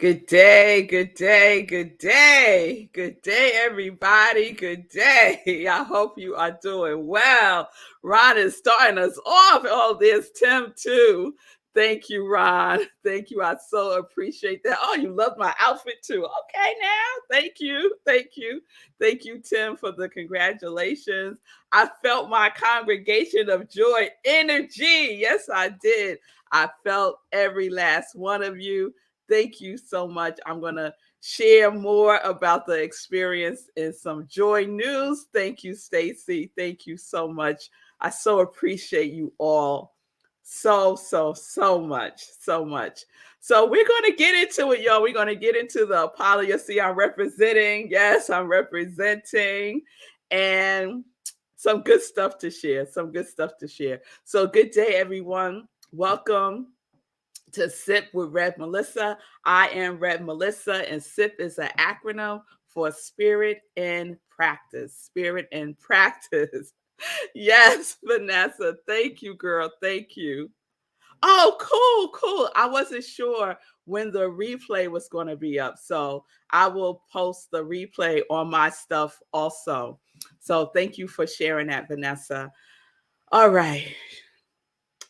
Good day, good day, good day. Good day, everybody. Good day. I hope you are doing well. Ron is starting us off. Oh, there's Tim too. Thank you, Ron. Thank you. I so appreciate that. Oh, you love my outfit too. Okay, now. Thank you. Thank you. Thank you, Tim, for the congratulations. I felt my congregation of joy energy. Yes, I did. I felt every last one of you. Thank you so much. I'm going to share more about the experience in some joy news. Thank you, Stacy. Thank you so much. I so appreciate you all so much. So much. So we're going to get into it, y'all. We're going to get into the apology. You see, I'm representing. Yes, I'm representing. And some good stuff to share. Some good stuff to share. So good day, everyone. Welcome to Sip with Rev Melissa. I am Rev Melissa, and SIP is an acronym for Spirit in Practice. Spirit in Practice. Yes, Vanessa. Thank you, girl. Thank you. Oh, cool. I wasn't sure when the replay was going to be up. So I will post the replay on my stuff also. So thank you for sharing that, Vanessa. All right.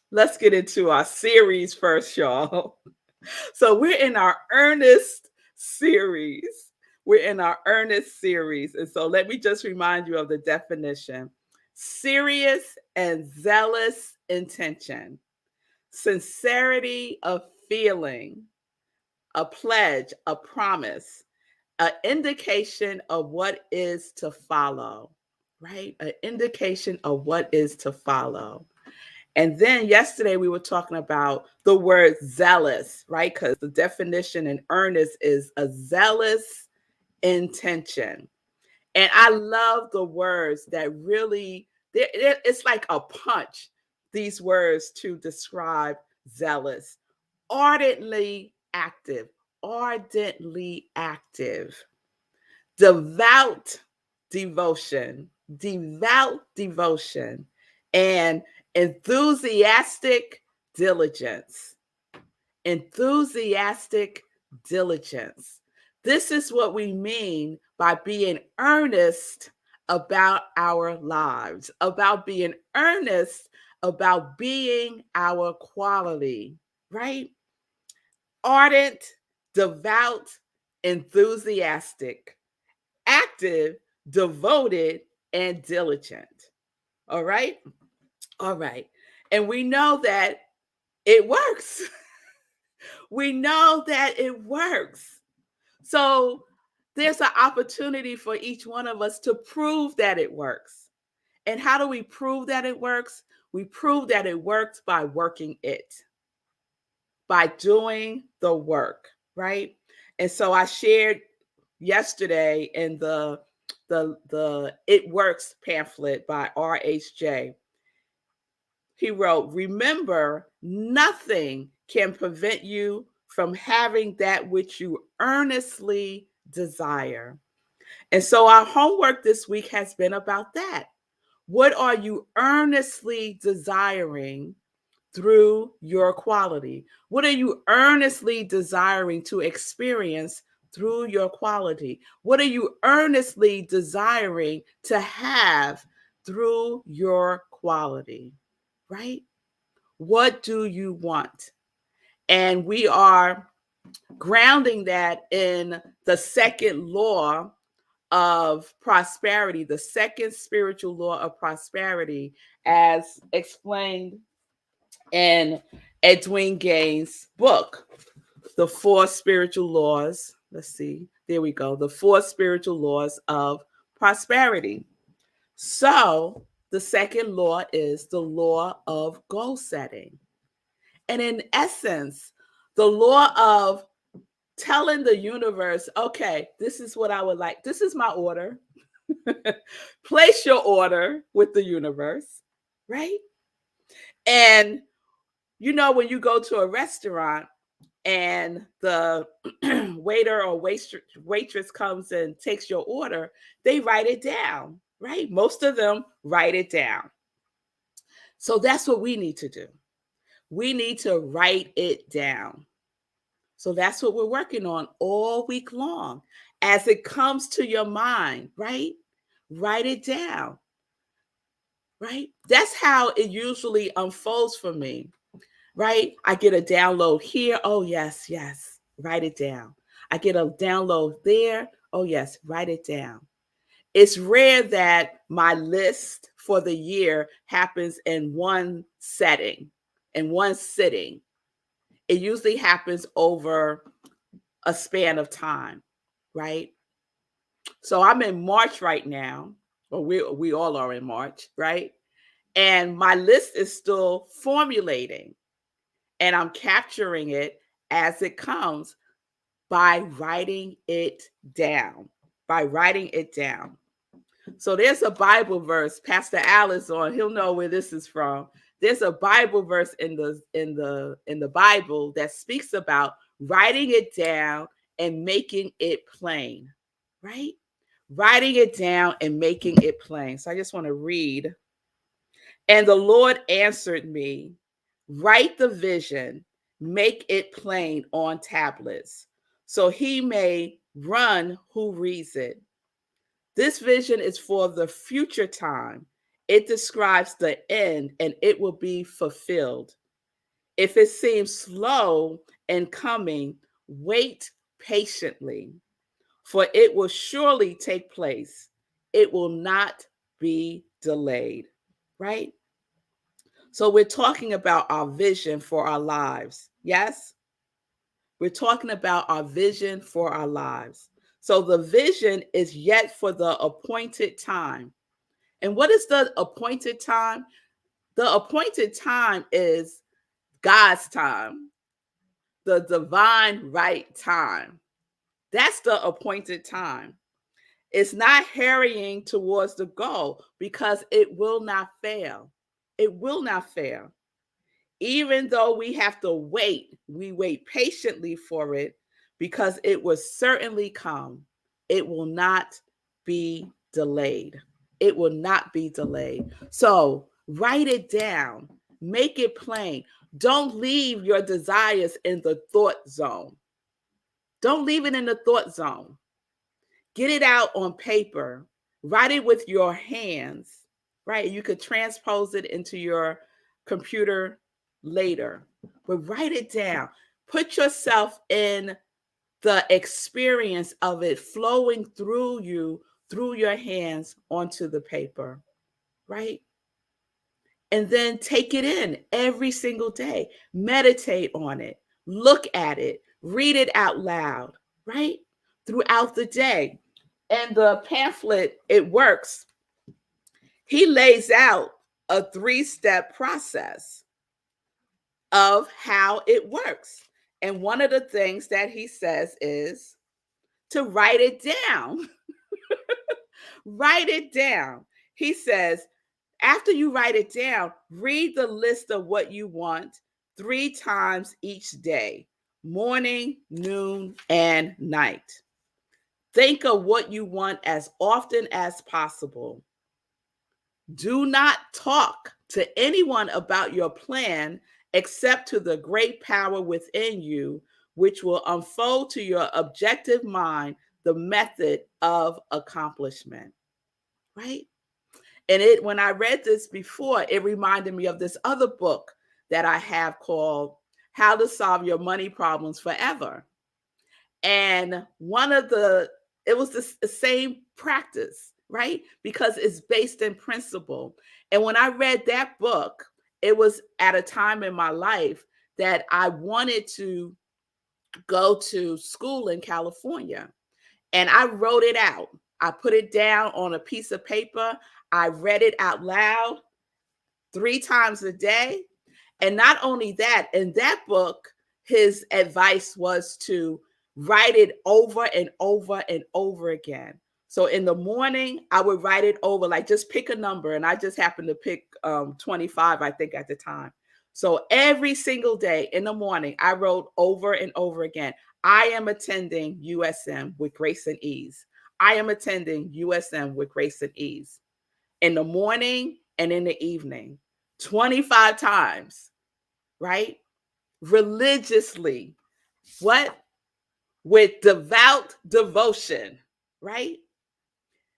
Let's get into our series first, y'all. So we're in our Earnest series. We're in our Earnest series. And so let me just remind you of the definition. Serious and zealous intention, sincerity of feeling, a pledge, a promise, an indication of what is to follow, right? An indication of what is to follow. And then yesterday we were talking about the word zealous, right? Because the definition in earnest is a zealous intention. And I love the words that really, it's like a punch, these words to describe zealous. Ardently active, ardently active. Devout devotion, devout devotion. And enthusiastic diligence. Enthusiastic diligence. This is what we mean by being earnest about our lives, about being earnest about being our quality, right? Ardent, devout, enthusiastic, active, devoted, and diligent. All right? All right. And we know that it works. We know that it works. So there's an opportunity for each one of us to prove that it works. And how do we prove that it works? We prove that it works by working it, by doing the work, right? And so I shared yesterday in the It Works pamphlet by RHJ. He wrote, remember, nothing can prevent you from having that which you earnestly desire. And so our homework this week has been about that. What are you earnestly desiring through your quality? What are you earnestly desiring to experience through your quality? What are you earnestly desiring to have through your quality? Right? What do you want? And we are grounding that in the second law of prosperity, the second spiritual law of prosperity, as explained in Edwin Gaines' book, The Four Spiritual Laws. Let's see, there we go. The Four Spiritual Laws of Prosperity. So, the second law is the law of goal setting. And in essence, the law of telling the universe, okay, this is what I would like. This is my order. Place your order with the universe, right? And you know, when you go to a restaurant and the waiter or waitress comes and takes your order, they write it down, right? Most of them write it down. So that's what we need to do. We need to write it down. So that's what we're working on all week long. As it comes to your mind, right? Write it down, right? That's how it usually unfolds for me, right? I get a download here. Oh, yes, yes. Write it down. I get a download there. Oh, yes, write it down. It's rare that my list for the year happens in one setting, in one sitting. It usually happens over a span of time, right? So I'm in March right now, or we all are in March, right? And my list is still formulating, and I'm capturing it as it comes by writing it down. By writing it down. So there's a Bible verse. Pastor Al is on. He'll know where this is from. There's a Bible verse in the Bible that speaks about writing it down and making it plain, right? Writing it down and making it plain. So I just want to read. And the Lord answered me, write the vision, make it plain on tablets, so he may run who reads it. This vision is for the future time. It describes the end and it will be fulfilled. If it seems slow in coming, wait patiently, for it will surely take place. It will not be delayed, right? So we're talking about our vision for our lives. Yes? We're talking about our vision for our lives. So the vision is yet for the appointed time. And what is the appointed time? The appointed time is God's time, the divine right time. That's the appointed time. It's not hurrying towards the goal because it will not fail. It will not fail. Even though we have to wait, we wait patiently for it because it will certainly come. It will not be delayed. It will not be delayed. So write it down, make it plain. Don't leave your desires in the thought zone. Don't leave it in the thought zone. Get it out on paper. Write it with your hands, right? You could transpose it into your computer later, but write it down. Put yourself in the experience of it flowing through you, through your hands onto the paper, right? And then take it in every single day. Meditate on it, look at it, read it out loud, right? Throughout the day. And the pamphlet, it works. He lays out a 3-step process of how it works. And one of the things that he says is to write it down. Write it down. He says, after you write it down, read the list of what you want 3 times each day, morning, noon, and night. Think of what you want as often as possible. Do not talk to anyone about your plan except to the great power within you, which will unfold to your objective mind the method of accomplishment. Right? And when I read this before, it reminded me of this other book that I have called How to Solve Your Money Problems Forever. And it was the same practice, right? Because it's based in principle. And when I read that book, it was at a time in my life that I wanted to go to school in California. And I wrote it out. I put it down on a piece of paper. I read it out loud 3 times a day. And not only that, in that book, his advice was to write it over and over and over again. So in the morning, I would write it over, like just pick a number. And I just happened to pick 25, I think, at the time. So every single day in the morning, I wrote over and over again, I am attending USM with grace and ease. I am attending USM with grace and ease. In the morning and in the evening, 25 times, right? Religiously What? With devout devotion, right?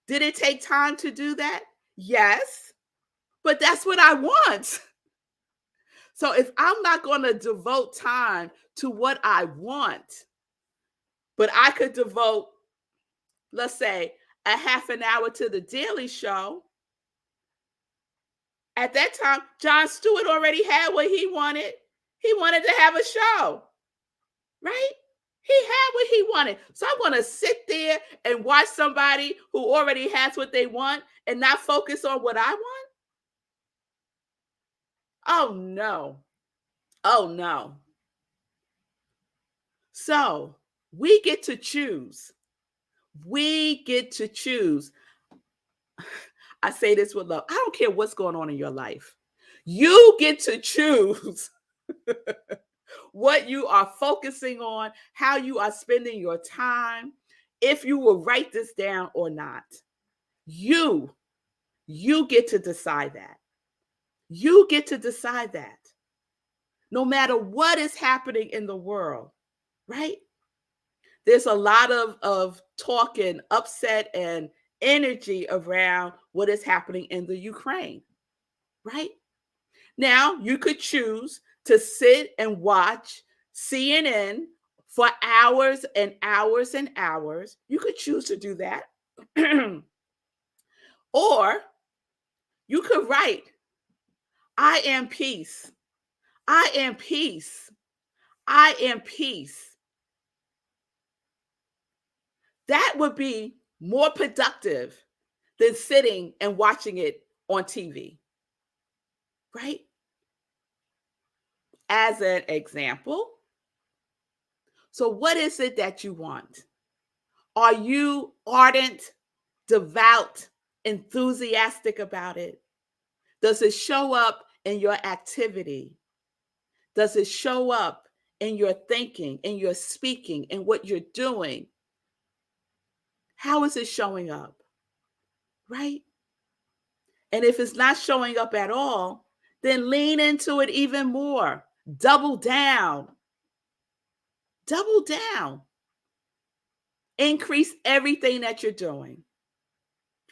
Did it take time to do that? Yes, but that's what I want. So if I'm not going to devote time to what I want, but I could devote, let's say, a half an hour to the Daily Show. At that time, Jon Stewart already had what he wanted. He wanted to have a show, right? He had what he wanted. So I'm going to sit there and watch somebody who already has what they want and not focus on what I want? Oh, no. Oh, no. So we get to choose. We get to choose. I say this with love. I don't care what's going on in your life. You get to choose what you are focusing on, how you are spending your time, if you will write this down or not. You get to decide that. You get to decide that. No matter what is happening in the world, right? There's a lot of talk and upset and energy around what is happening in the Ukraine, right? Now, you could choose to sit and watch CNN for hours and hours and hours. You could choose to do that. Or you could write, I am peace. I am peace. I am peace. That would be more productive than sitting and watching it on TV, right? As an example. So, what is it that you want? Are you ardent, devout, enthusiastic about it? Does it show up in your activity? Does it show up in your thinking, in your speaking, in what you're doing? How is it showing up? Right? And if it's not showing up at all, then lean into it even more. Double down. Double down. Increase everything that you're doing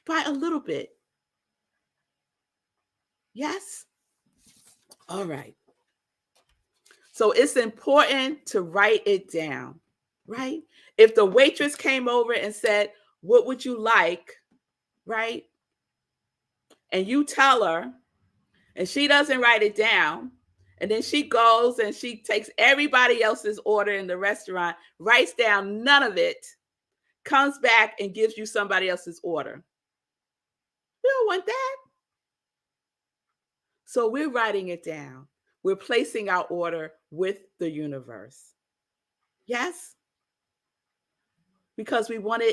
by a little bit. Yes? All right. So it's important to write it down, right? If the waitress came over and said, what would you like, right? And you tell her, and she doesn't write it down, and then she goes and she takes everybody else's order in the restaurant, writes down none of it, comes back and gives you somebody else's order. We don't want that. So we're writing it down. We're placing our order with the universe. Yes? Because we want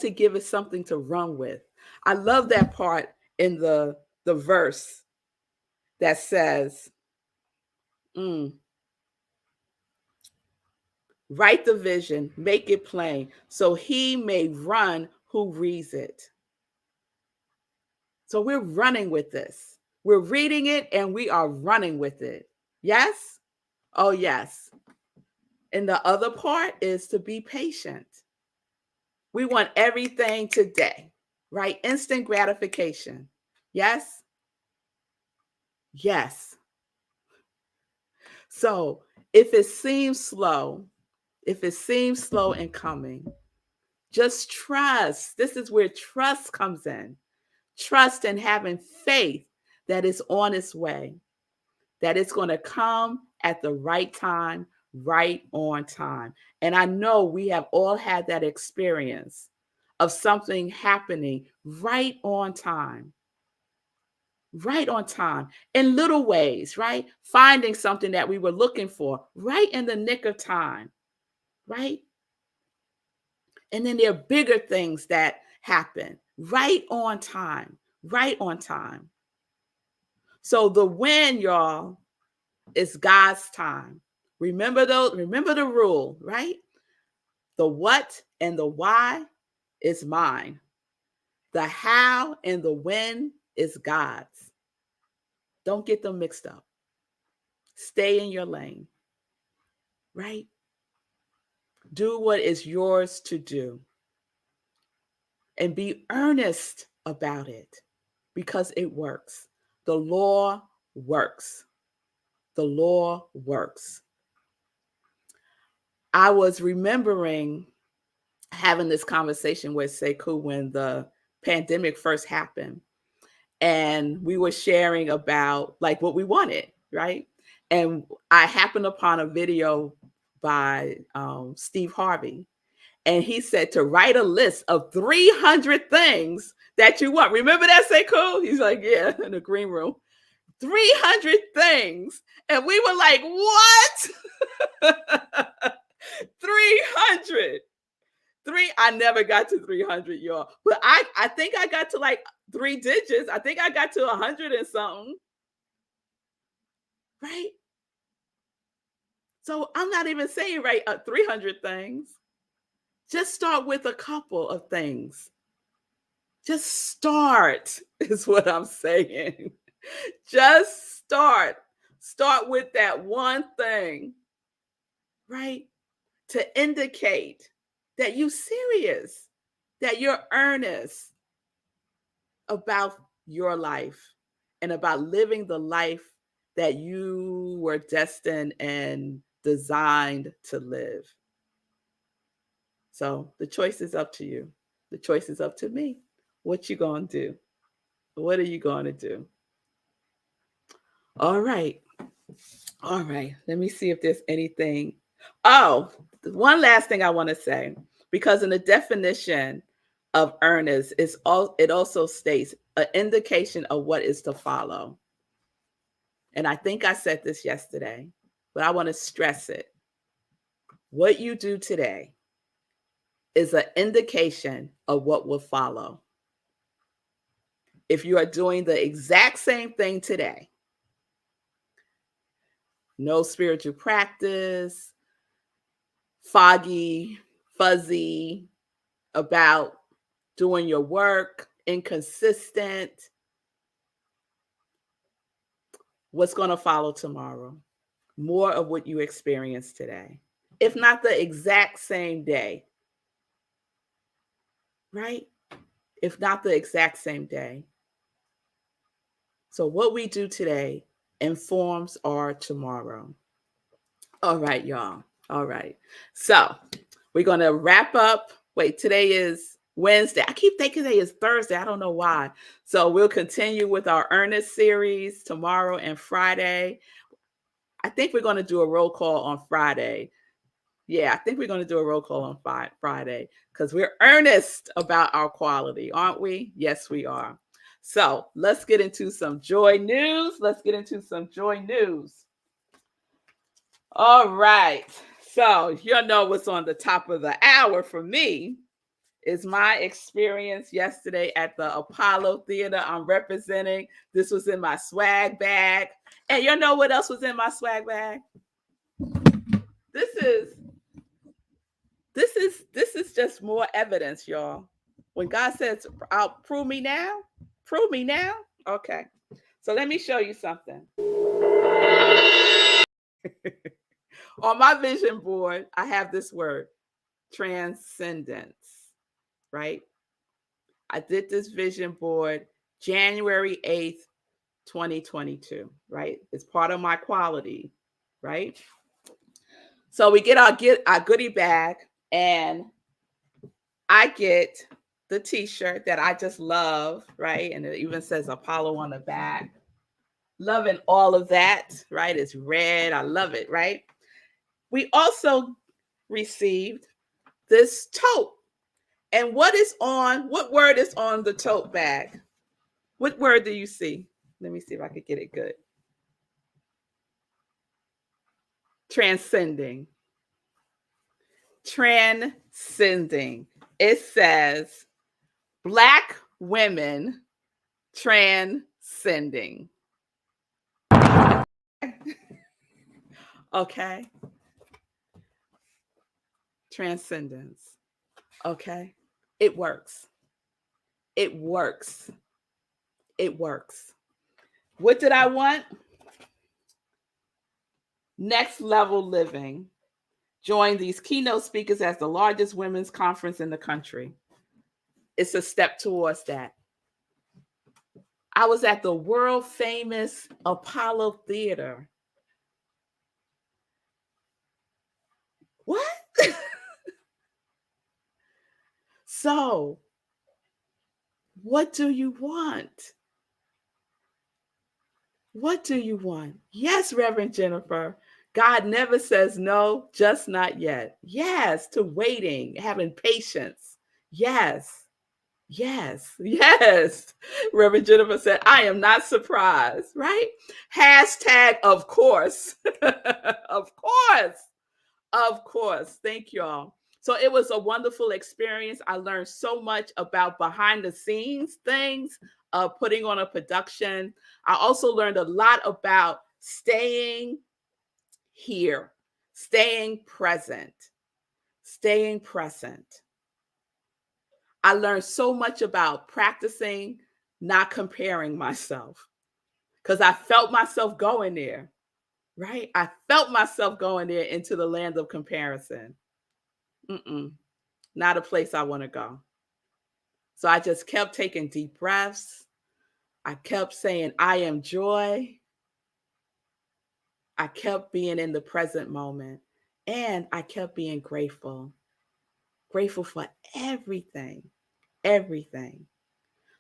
to give it something to run with. I love that part in the verse that says, write the vision, make it plain, so he may run who reads it. So we're running with this. We're reading it and we are running with it. Yes? Oh, yes. And the other part is to be patient. We want everything today, right? Instant gratification. Yes? Yes. So if it seems slow in coming, just trust. This is where trust comes in. Trust and having faith that it's on its way, that it's going to come at the right time, right on time. And I know we have all had that experience of something happening right on time. Right on time, in little ways, right? Finding something that we were looking for right in the nick of time, right? And then there are bigger things that happen right on time, right on time. So the when, y'all, is God's time. Remember the rule, right? The what and the why is mine. The how and the when is God's. Don't get them mixed up. Stay in your lane, right? Do what is yours to do. And be earnest about it because it works. The law works. The law works. I was remembering having this conversation with Sekou when the pandemic first happened. And we were sharing about like what we wanted, right? And I happened upon a video by Steve Harvey. And he said to write a list of 300 things that you want. Remember that, Sekou? He's like, yeah, in the green room. 300 things. And we were like, what? 300. I never got to 300, y'all. But I think I got to like 3 digits. I think I got to 100 and something. Right? So I'm not even saying 300 things. Just start with a couple of things. Just start is what I'm saying. Just start. Start with that one thing, right? To indicate that you're serious, that you're earnest about your life and about living the life that you were destined and designed to live. So the choice is up to you. The choice is up to me. What you gonna do? What are you gonna do? All right. All right. Let me see if there's anything. Oh, one last thing I want to say, because in the definition of earnest, it also states an indication of what is to follow. And I think I said this yesterday, but I want to stress it. What you do today is an indication of what will follow. If you are doing the exact same thing today, no spiritual practice, foggy, fuzzy about doing your work, inconsistent, what's going to follow tomorrow? More of what you experienced today, if not the exact same day, right? If not the exact same day. So what we do today informs our tomorrow. All right, y'all. All right. So we're going to wrap up. Wait, today is Wednesday. I keep thinking today is Thursday. I don't know why. So we'll continue with our Earnest series tomorrow and Friday. I think we're going to do a roll call on Friday. Yeah, I think we're going to do a roll call on Friday because we're earnest about our quality, aren't we? Yes, we are. So let's get into some joy news. All right. So you know what's on the top of the hour for me is my experience yesterday at the Apollo Theater. I'm representing. This was in my swag bag. And you know what else was in my swag bag? This is just more evidence, y'all. When God says, "I'll prove me now." Okay. So let me show you something. On my vision board, I have this word, transcendence, right? I did this vision board January 8th, 2022, right? It's part of my quality, right? So we get our goodie bag, and I get the t-shirt that I just love, right? And it even says Apollo on the back. Loving all of that, right? It's red. I love it, right? We also received this tote. And what word is on the tote bag? What word do you see? Let me see if I could get it good. Transcending. Transcending. It says Black women transcending. Okay. Transcendence. Okay. It works. It works. It works. What did I want? Next level living. join these keynote speakers as the largest women's conference in the country. It's a step towards that. I was at the world famous Apollo Theater. What? So, what do you want? What do you want? Yes, Reverend Jennifer. God never says no, just not yet. Yes, to waiting, having patience. Yes, yes, yes. Reverend Jennifer said, I am not surprised, right? Hashtag, of course. Of course. Of course. Thank you all. So it was a wonderful experience. I learned so much about behind the scenes things of putting on a production. I also learned a lot about staying here, staying present, staying present. I learned so much about practicing not comparing myself because I felt myself going there, right? I felt myself going there into the land of comparison. Mm-mm. Not a place I want to go. So I just kept taking deep breaths. I kept saying, I am joy. I kept being in the present moment. And I kept being grateful, grateful for everything, everything.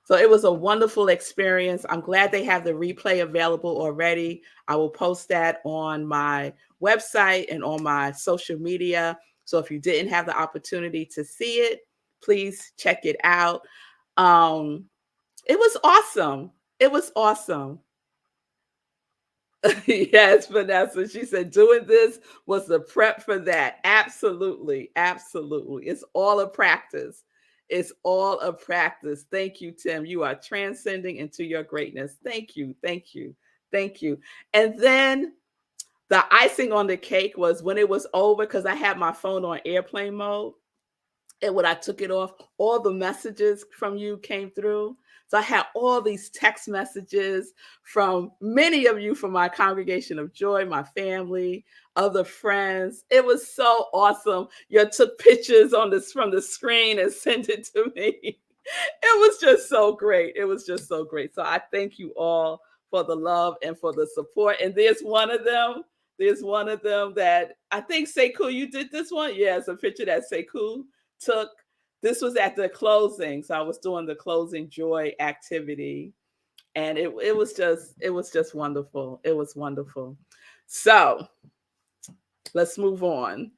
So it was a wonderful experience. I'm glad they have the replay available already. I will post that on my website and on my social media. So if you didn't have the opportunity to see it, please check it out. It was awesome. It was awesome. Yes, Vanessa. She said doing this was the prep for that. Absolutely. Absolutely. It's all a practice. It's all a practice. Thank you, Tim. You are transcending into your greatness. Thank you. Thank you. Thank you. And then the icing on the cake was when it was over, because I had my phone on airplane mode. And when I took it off, all the messages from you came through. So I had all these text messages from many of you from my congregation of joy, my family, other friends. It was so awesome. You took pictures on this from the screen and sent it to me. It was just so great. It was just so great. So I thank you all for the love and for the support. And there's one of them. There's one of them that I think Sekou, you did this one. Yeah, it's a picture that Sekou took. This was at the closing. So I was doing the closing joy activity. And it was just wonderful. It was wonderful. So let's move on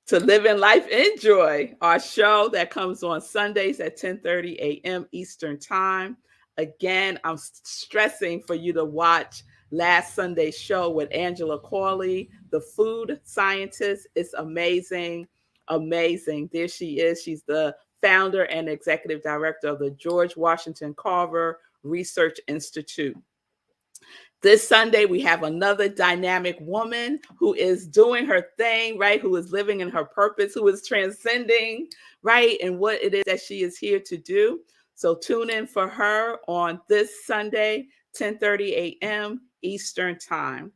to Living Life in Joy, our show that comes on Sundays at 10:30 a.m. Eastern Time. Again, I'm stressing for you to watch last Sunday's show with Angela Corley, the food scientist. It's amazing, amazing. There she is. She's the founder and executive director of the George Washington Carver Research Institute. This Sunday, we have another dynamic woman who is doing her thing, right? Who is living in her purpose, who is transcending, right? And what it is that she is here to do. So tune in for her on this Sunday, 10:30 a.m. Eastern Time.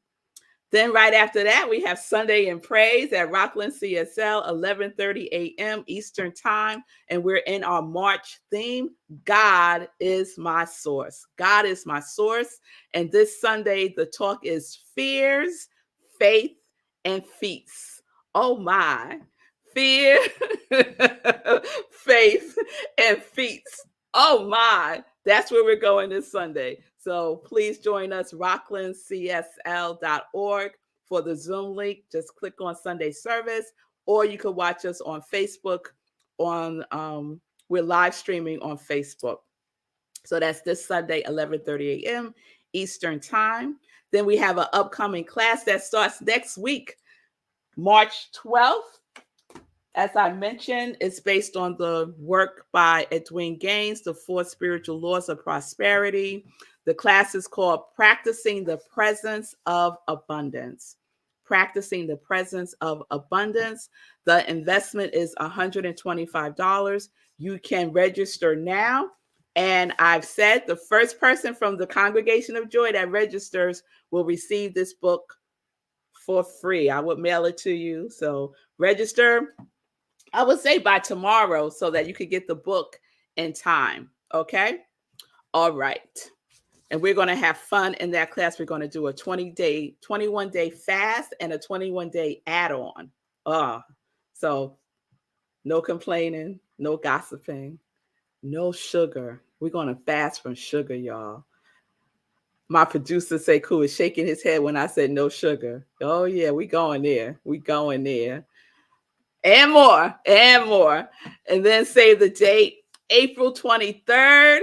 Then right after that, we have Sunday in Praise at Rockland CSL, 11:30 a.m. Eastern Time. And we're in our March theme, God is my source. God is my source. And this Sunday, the talk is fears, faith, and feats. Oh my. Fear, faith, and feats. Oh my. That's where we're going this Sunday. So please join us, rocklandcsl.org for the Zoom link. Just click on Sunday service, or you could watch us on Facebook. We're live streaming on Facebook. So that's this Sunday, 11:30 a.m. Eastern Time. Then we have an upcoming class that starts next week, March 12th. As I mentioned, it's based on the work by Edwin Gaines, The Four Spiritual Laws of Prosperity. The class is called Practicing the Presence of Abundance. Practicing the Presence of Abundance. The investment is $125. You can register now. And I've said the first person from the Congregation of Joy that registers will receive this book for free. I would mail it to you. So register, I would say by tomorrow, so that you could get the book in time. Okay. All right. And we're going to have fun in that class. We're going to do a 21-day fast and a 21-day add-on. So no complaining, no gossiping, no sugar. We're going to fast from sugar, y'all. My producer, Sekou, is shaking his head when I said no sugar. Oh, yeah, we going there. We going there. And more, and more. And then save the date, April 23rd.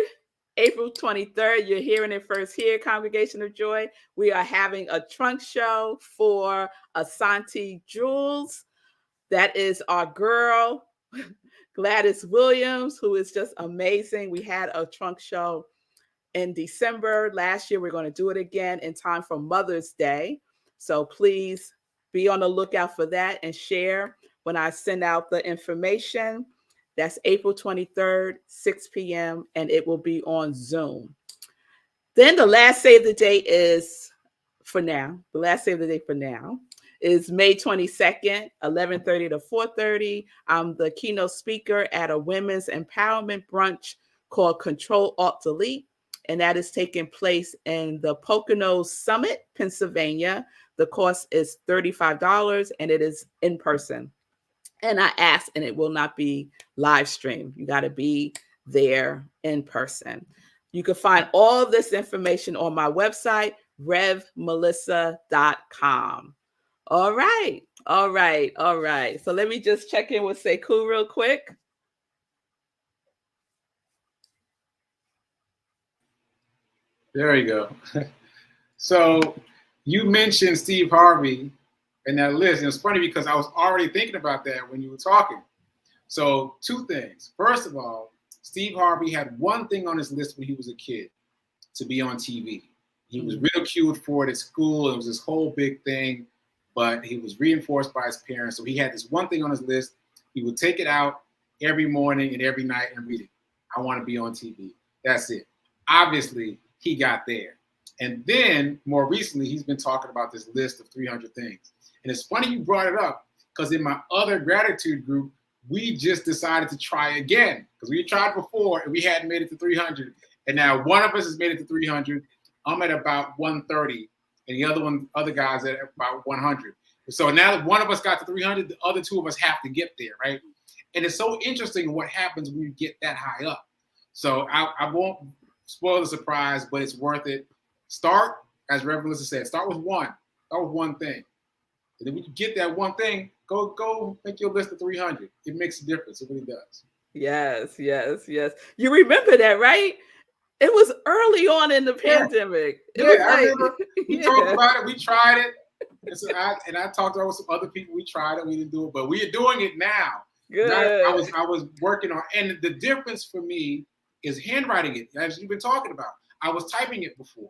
April 23rd, you're hearing it first here, Congregation of Joy. We are having a trunk show for Asante Jules. That is our girl, Gladys Williams, who is just amazing. We had a trunk show in December last year. We're going to do it again in time for Mother's Day. So please be on the lookout for that and share when I send out the information. That's April 23rd, 6 p.m., and it will be on Zoom. Then the last save the date is for now. The last save the date for now is May 22nd, 11:30 to 4:30. I'm the keynote speaker at a women's empowerment brunch called Control Alt Delete, and that is taking place in the Poconos Summit, Pennsylvania. The cost is $35, and it is in person. And I asked, and it will not be live streamed. You got to be there in person. You can find all of this information on my website, iamrevmelissa.com. All right. All right. All right. So let me just check in with Sekou real quick. There you go. So you mentioned Steve Harvey in that list. And it's funny because I was already thinking about that when you were talking. So two things. First of all, Steve Harvey had one thing on his list when he was a kid, to be on TV. He was ridiculed for it at school. It was this whole big thing, but he was reinforced by his parents. So he had this one thing on his list. He would take it out every morning and every night and read it. I want to be on TV. That's it. Obviously, he got there. And then more recently, he's been talking about this list of 300 things. And it's funny you brought it up, because in my other gratitude group, we just decided to try again, because we tried before and we hadn't made it to 300. And now one of us has made it to 300. I'm at about 130, and the other guys at about 100. So now that one of us got to 300, the other two of us have to get there, right? And it's so interesting what happens when you get that high up. So I won't spoil the surprise, but it's worth it. Start, as Reverend Melissa said, start with one. Start with one thing. And then when you get that one thing, go make your list of 300. It makes a difference. It really does. Yes, yes, yes. You remember that, right? It was early on in the pandemic. I remember. We talked about it. We tried it. And I talked to some other people. We tried it. We didn't do it, but we are doing it now. Good. I was working on, and the difference for me is handwriting it, as you've been talking about. I was typing it before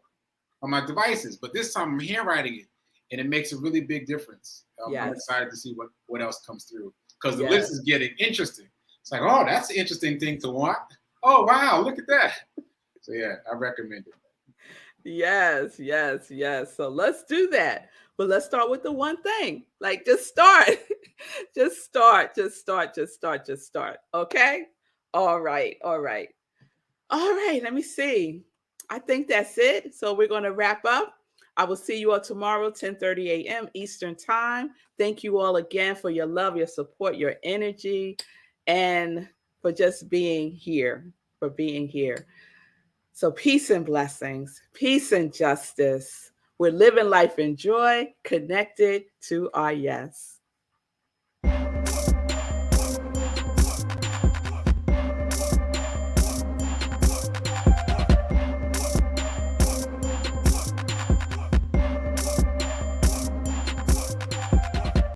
on my devices, but this time I'm handwriting it, and it makes a really big difference. I'm excited to see what else comes through, because the list is getting interesting. It's like, oh, that's an interesting thing to want. Oh, wow, look at that. So yeah, I recommend it. Yes, yes, yes. So let's do that. But let's start with the one thing. Like, just start. Just start. Just start. Just start. Just start. Okay? All right. All right. All right. Let me see. I think that's it. So we're going to wrap up. I will see you all tomorrow, 10:30 a.m. Eastern Time. Thank you all again for your love, your support, your energy, and for just being here, for being here. So peace and blessings, peace and justice. We're living life in joy, connected to our yes.